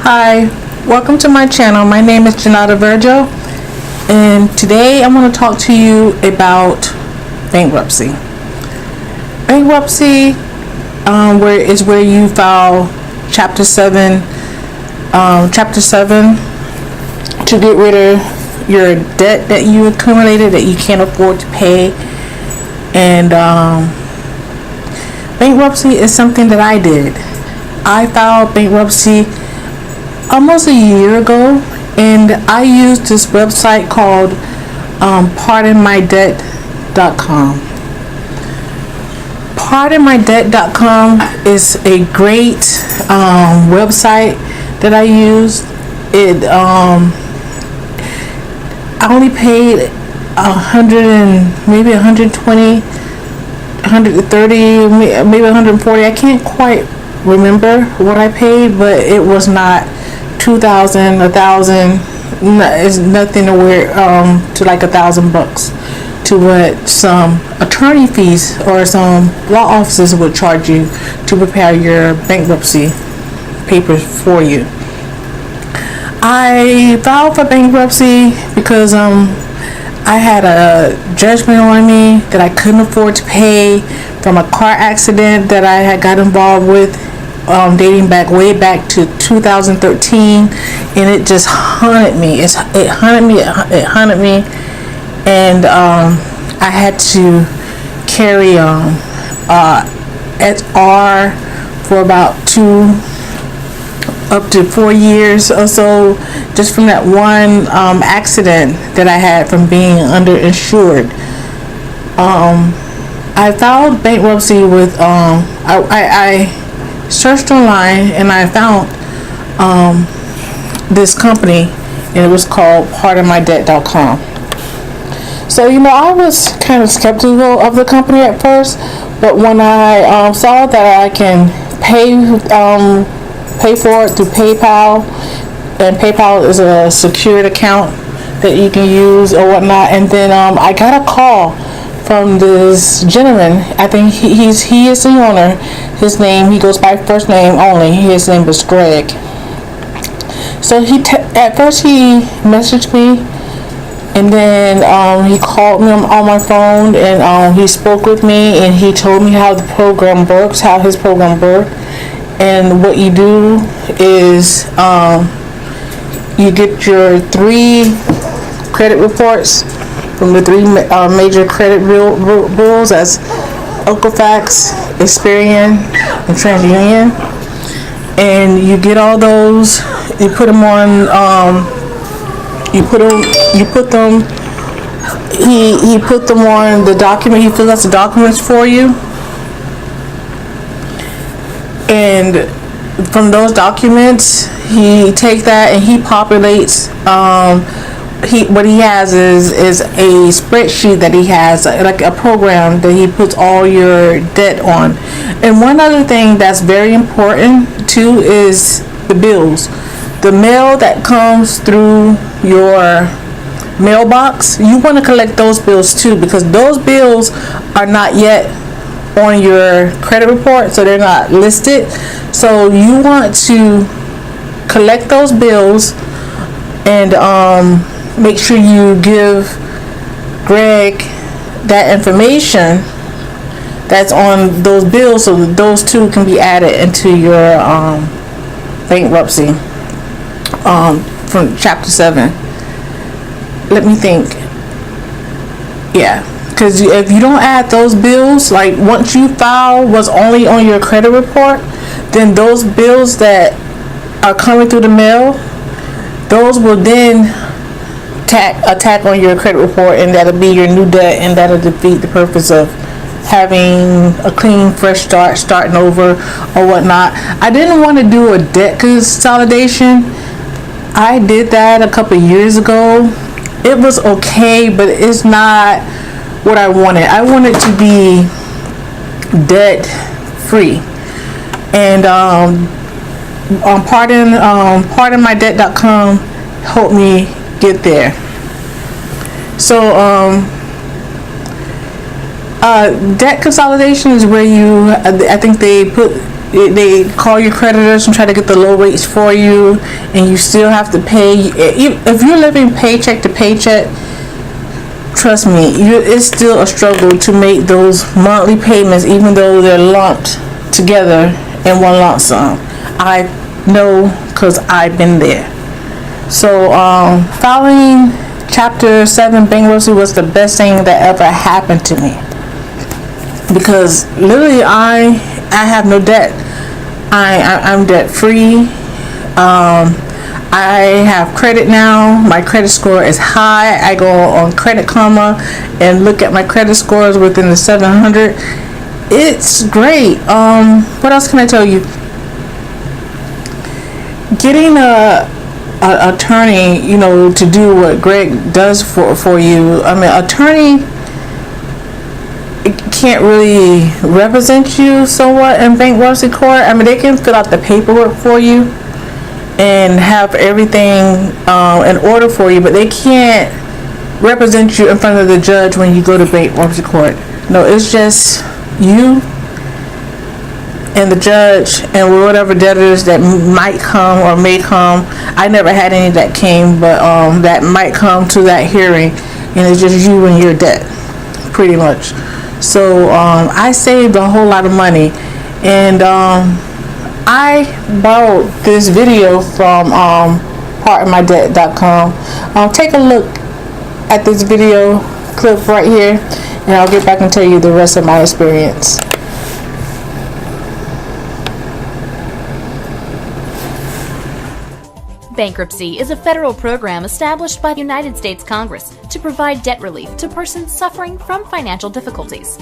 Hi, welcome to my channel. My name is Janada Virgil, and today I'm going to talk to you about bankruptcy. Bankruptcy where you file Chapter 7 to get rid of your debt that you accumulated that you can't afford to pay. And bankruptcy is something that I did. I filed bankruptcy almost a year ago, and I used this website called pardonmydebt.com. Pardonmydebt.com is a great website that I use. I only paid 100 and maybe 120, 130, maybe 140. I can't quite remember what I paid, but it was not 2,000, 1,000. It's nothing nowhere to like $1,000 to what some attorney fees or some law offices would charge you to prepare your bankruptcy papers for you. I filed for bankruptcy because I had a judgment on me that I couldn't afford to pay from a car accident that I had got involved with dating back way back to 2013, and it just haunted me. It haunted me, and I had to carry SR for about up to 4 years or so, just from that one accident that I had from being underinsured. I filed bankruptcy with I searched online and I found this company, and it was called pardonmydebt.com. So I was kind of skeptical of the company at first, but when I saw that I can pay for it through PayPal, and PayPal is a secured account that you can use or whatnot, and then I got a call from this gentleman. I think he is the owner. He goes by first name only. His name was Greg. So at first he messaged me, and then he called me on my phone, and he spoke with me, and he told me how the program works, how his program works. And what you do is you get your 3 credit reports from the 3 major credit bureaus, as Equifax, Experian, and TransUnion, and you get all those. You put them on. He put them on the document. He fills out the documents for you, and from those documents, he takes that and he populates. What he has is a spreadsheet that he has, like a program that he puts all your debt on. And one other thing that's very important too is the bills. The mail that comes through your mailbox, you want to collect those bills too, because those bills are not yet on your credit report, so they're not listed. So you want to collect those bills and make sure you give Greg that information that's on those bills, so that those two can be added into your bankruptcy from Chapter 7. Let me think. Yeah, because if you don't add those bills, like once you file what's only on your credit report, then those bills that are coming through the mail, those will then attack on your credit report, and that'll be your new debt, and that'll defeat the purpose of having a clean, fresh start, starting over or whatnot. I didn't want to do a debt consolidation. I did that a couple years ago. It was okay, but it's not what I wanted. I wanted to be debt free, and pardonmydebt.com helped me get there. So debt consolidation is where I think they put they call your creditors and try to get the low rates for you, and you still have to pay. If you're living paycheck to paycheck, trust me, it's still a struggle to make those monthly payments, even though they're lumped together in one lump sum. I know because I've been there. So filing Chapter 7 bankruptcy was the best thing that ever happened to me, because literally I have no debt. I'm debt free. I have credit now. My credit score is high. I go on Credit Karma and look at my credit scores within the 700. It's great. What else can I tell you? Getting a attorney, to do what Greg does for you. I mean, attorney can't really represent you somewhat in bankruptcy court. I mean, they can fill out the paperwork for you and have everything in order for you, but they can't represent you in front of the judge when you go to bankruptcy court. No, it's just you and the judge and whatever debtors that might come or may come. I never had any that came, but that might come to that hearing, and it's just you and your debt, pretty much. So I saved a whole lot of money, and I borrowed this video from ParchedMyDebt.com. Take a look at this video clip right here, and I'll get back and tell you the rest of my experience. Bankruptcy is a federal program established by the United States Congress to provide debt relief to persons suffering from financial difficulties.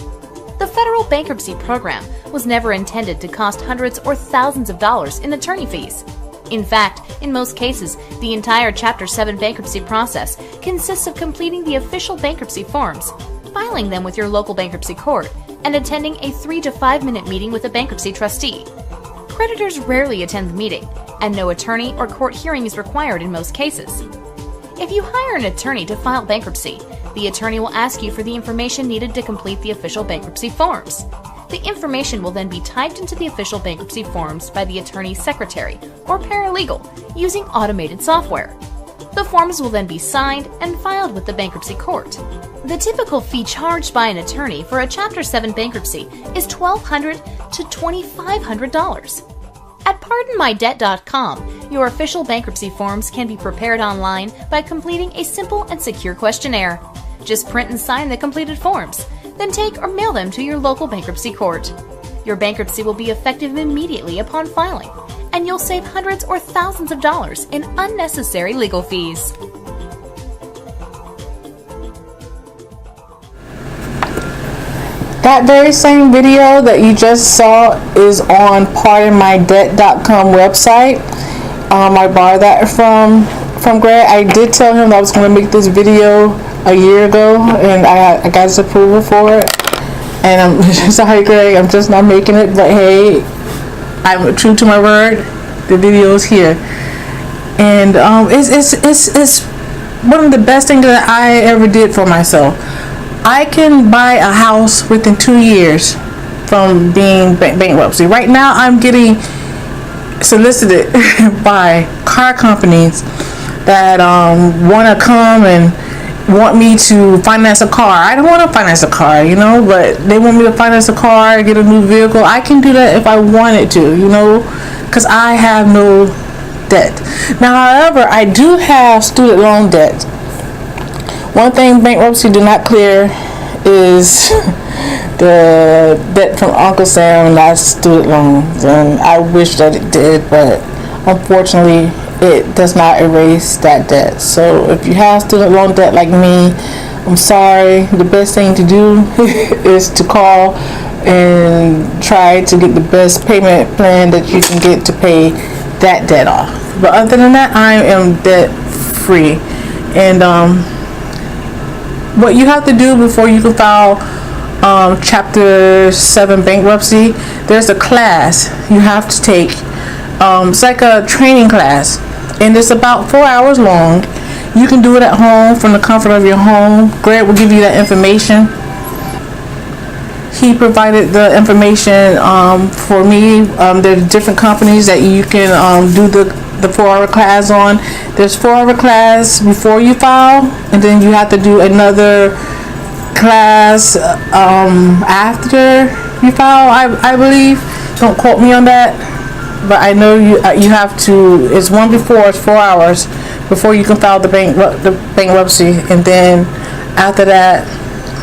The federal bankruptcy program was never intended to cost hundreds or thousands of dollars in attorney fees. In fact, in most cases, the entire Chapter 7 bankruptcy process consists of completing the official bankruptcy forms, filing them with your local bankruptcy court, and attending a 3 to 5 minute meeting with a bankruptcy trustee. Creditors rarely attend the meeting, and no attorney or court hearing is required in most cases. If you hire an attorney to file bankruptcy, the attorney will ask you for the information needed to complete the official bankruptcy forms. The information will then be typed into the official bankruptcy forms by the attorney's secretary or paralegal using automated software. The forms will then be signed and filed with the bankruptcy court. The typical fee charged by an attorney for a Chapter 7 bankruptcy is $1,200 to $2,500. At PardonMyDebt.com, your official bankruptcy forms can be prepared online by completing a simple and secure questionnaire. Just print and sign the completed forms, then take or mail them to your local bankruptcy court. Your bankruptcy will be effective immediately upon filing, and you'll save hundreds or thousands of dollars in unnecessary legal fees. That very same video that you just saw is on PardonMyDebt.com website. I borrowed that from Greg. I did tell him that I was going to make this video a year ago, and I got his approval for it. And I'm sorry, Greg, I'm just not making it. But hey, I'm true to my word. The video is here, and it's one of the best things that I ever did for myself. I can buy a house within 2 years from being bankruptcy. Right now, I'm getting solicited by car companies that want to come and want me to finance a car. I don't want to finance a car, but they want me to finance a car, get a new vehicle. I can do that if I wanted to, because I have no debt. Now, however, I do have student loan debt. One thing bankruptcy did not clear is the debt from Uncle Sam and that's student loans, and I wish that it did, but unfortunately it does not erase that debt. So if you have student loan debt like me, I'm sorry. The best thing to do is to call and try to get the best payment plan that you can get to pay that debt off. But other than that, I am debt free. And what you have to do before you can file Chapter 7 bankruptcy, there's a class you have to take. It's like a training class, and it's about 4 hours long. You can do it at home from the comfort of your home. Greg will give you that information. he provided the information for me. There are different companies that you can do the 4-hour class on. There's 4-hour class before you file, and then you have to do another class after you file. I believe. Don't quote me on that, but I know you have to. It's one before. It's 4 hours before you can file the bankruptcy, and then after that,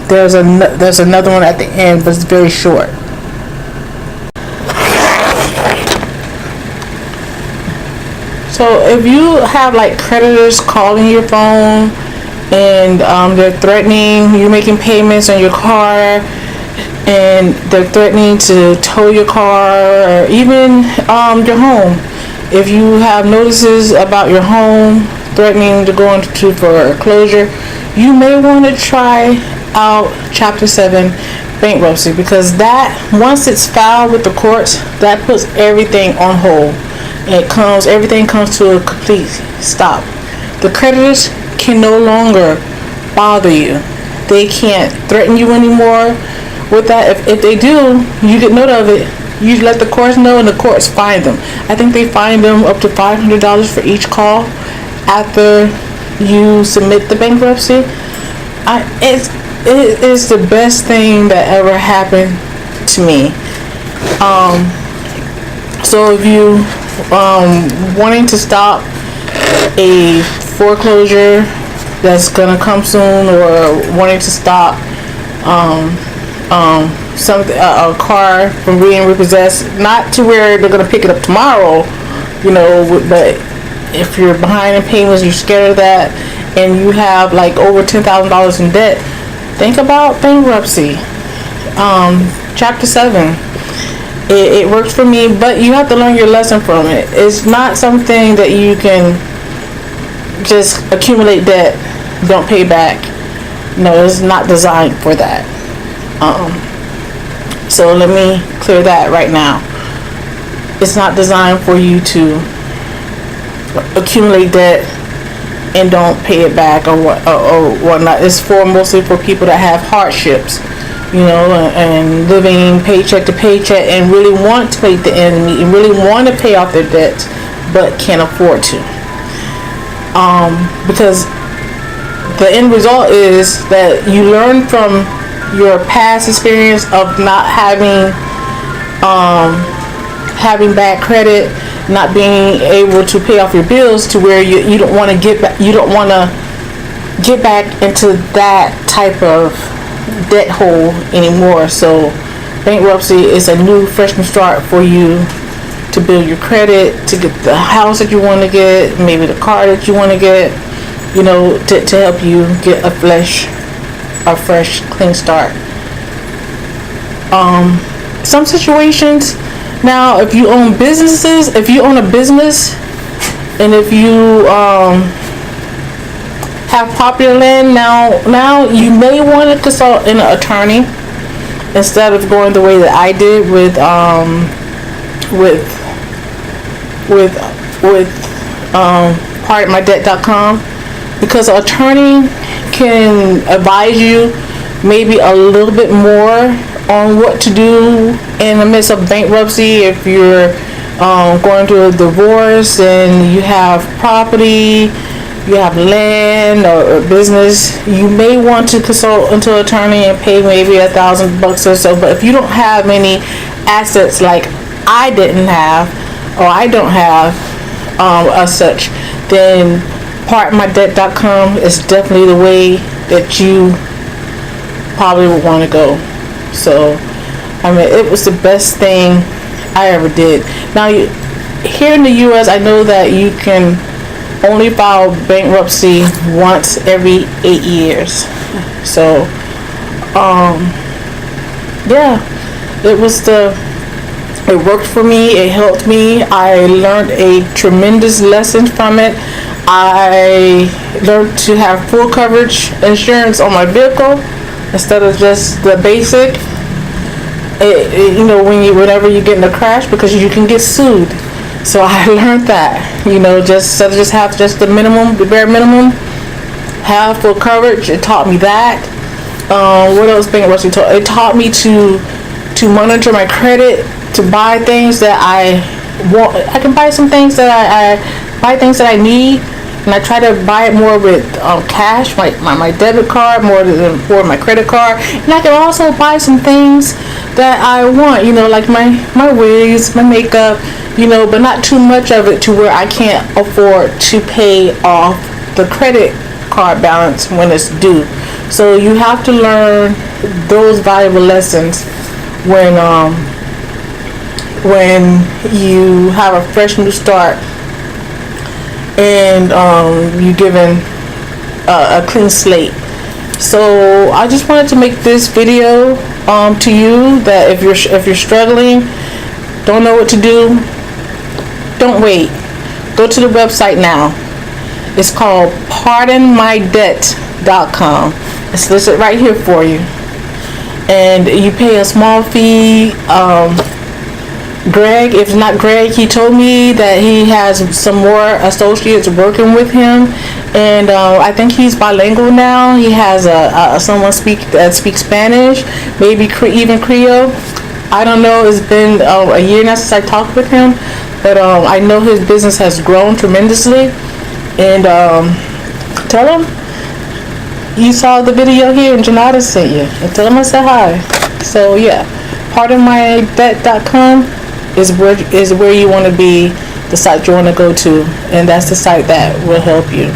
there's another one at the end, but it's very short. So if you have like creditors calling your phone and they're threatening you, making payments on your car, and they're threatening to tow your car or even your home. If you have notices about your home threatening to go into foreclosure, you may want to try out Chapter 7 bankruptcy, because that, once it's filed with the courts, that puts everything on hold. Everything comes to a complete stop. The creditors can no longer bother you. They can't threaten you anymore with that. If they do, you get note of it. You let the courts know, and the courts fine them. I think they fine them up to $500 for each call after you submit the bankruptcy. It is the best thing that ever happened to me. So if you wanting to stop a foreclosure that's gonna come soon, or wanting to stop a car from being repossessed, not to where they're gonna pick it up tomorrow, but if you're behind in payments, you're scared of that, and you have like over $10,000 in debt, think about bankruptcy. Chapter 7. It works for me, but you have to learn your lesson from it. It's not something that you can just accumulate debt, don't pay back. No, it's not designed for that. So let me clear that right now. It's not designed for you to accumulate debt and don't pay it back or whatnot. It's mostly for people that have hardships, and living paycheck to paycheck, and really want to make the end meet, and really want to pay off their debts, but can't afford to. Because the end result is that you learn from your past experience of not having bad credit, not being able to pay off your bills, to where you don't want to get back. You don't want to get back into that type of debt hole anymore. So bankruptcy is a new fresh start for you to build your credit, to get the house that you want to get, maybe the car that you want to get, to help you get a fresh clean start. Some situations, now if you own businesses, if you own a business, and if you have property land, now you may want to consult an attorney instead of going the way that I did with ParchedMyDebt.com, because an attorney can advise you maybe a little bit more on what to do in the midst of bankruptcy. If you're going through a divorce and you have property, you have land or business, you may want to consult into an attorney and pay maybe $1,000 or so. But if you don't have any assets like I didn't have, or I don't have as such, then ParchedMyDebt.com is definitely the way that you probably would want to go. So, it was the best thing I ever did. Now, here in the U.S., I know that you can only file bankruptcy once every 8 years. So, it worked for me. It helped me. I learned a tremendous lesson from it. I learned to have full coverage insurance on my vehicle instead of just the basic. Whenever you get in a crash, because you can get sued. So I learned that, just have just the bare minimum, have full coverage. It taught me that. What else bankruptcy taught? It taught me to monitor my credit, to buy things that I want. I can buy some things that I buy things that I need, and I try to buy it more with cash, my debit card more than for my credit card. And I can also buy some things that I want, like my wigs, my makeup, but not too much of it to where I can't afford to pay off the credit card balance when it's due. So you have to learn those valuable lessons when you have a fresh new start and you're given a clean slate. So I just wanted to make this video to you that if you're struggling, don't know what to do, don't wait. Go to the website now. It's called pardonmydebt.com. It's listed right here for you. And you pay a small fee. Greg, if not Greg, he told me that he has some more associates working with him, and I think he's bilingual now. He has someone that speaks Spanish, maybe even Creole. I don't know. It's been a year now since I talked with him, but I know his business has grown tremendously. And tell him you saw the video here and Janada sent you, and tell him I said hi. So yeah, pardonmydebt.com is where you want to be, the site you want to go to, and that's the site that will help you.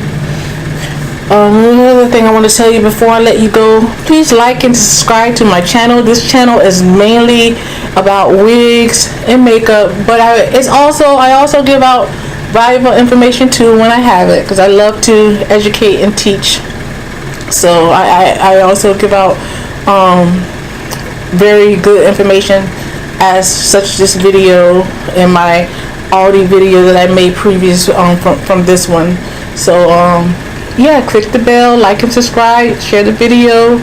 Another thing I want to tell you before I let you go, please like and subscribe to my channel. This channel is mainly about wigs and makeup, but I also give out valuable information too when I have it, because I love to educate and teach. So I also give out very good information as such this video and my Aldi video that I made previous from this one. So yeah, click the bell, like and subscribe, share the video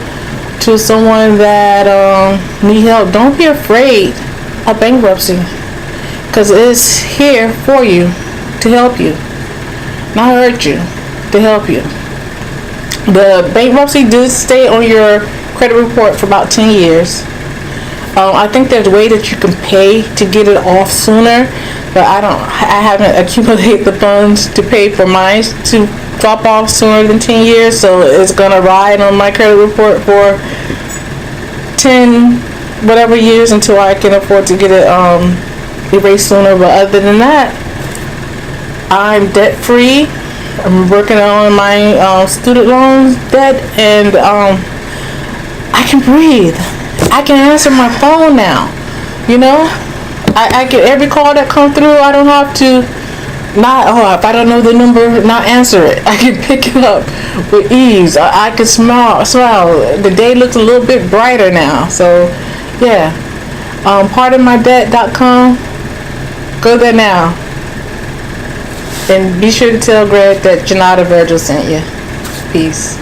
to someone that need help. Don't be afraid of bankruptcy, because it's here for you to help you, not hurt you, to help you. The bankruptcy does stay on your credit report for about 10 years. I think there's a way that you can pay to get it off sooner, but I haven't accumulated the funds to pay for mine to drop off sooner than 10 years, so it's gonna ride on my credit report for 10 whatever years until I can afford to get it erased sooner. But other than that, I'm debt free. I'm working on my student loans debt, and I can breathe. I can answer my phone now. I get every call that comes through. I don't have to if I don't know the number, not answer it. I can pick it up with ease. I can smile. The day looks a little bit brighter now. So yeah, pardonmydebt.com. Go there now. And be sure to tell Greg that Janada Virgil sent you. Peace.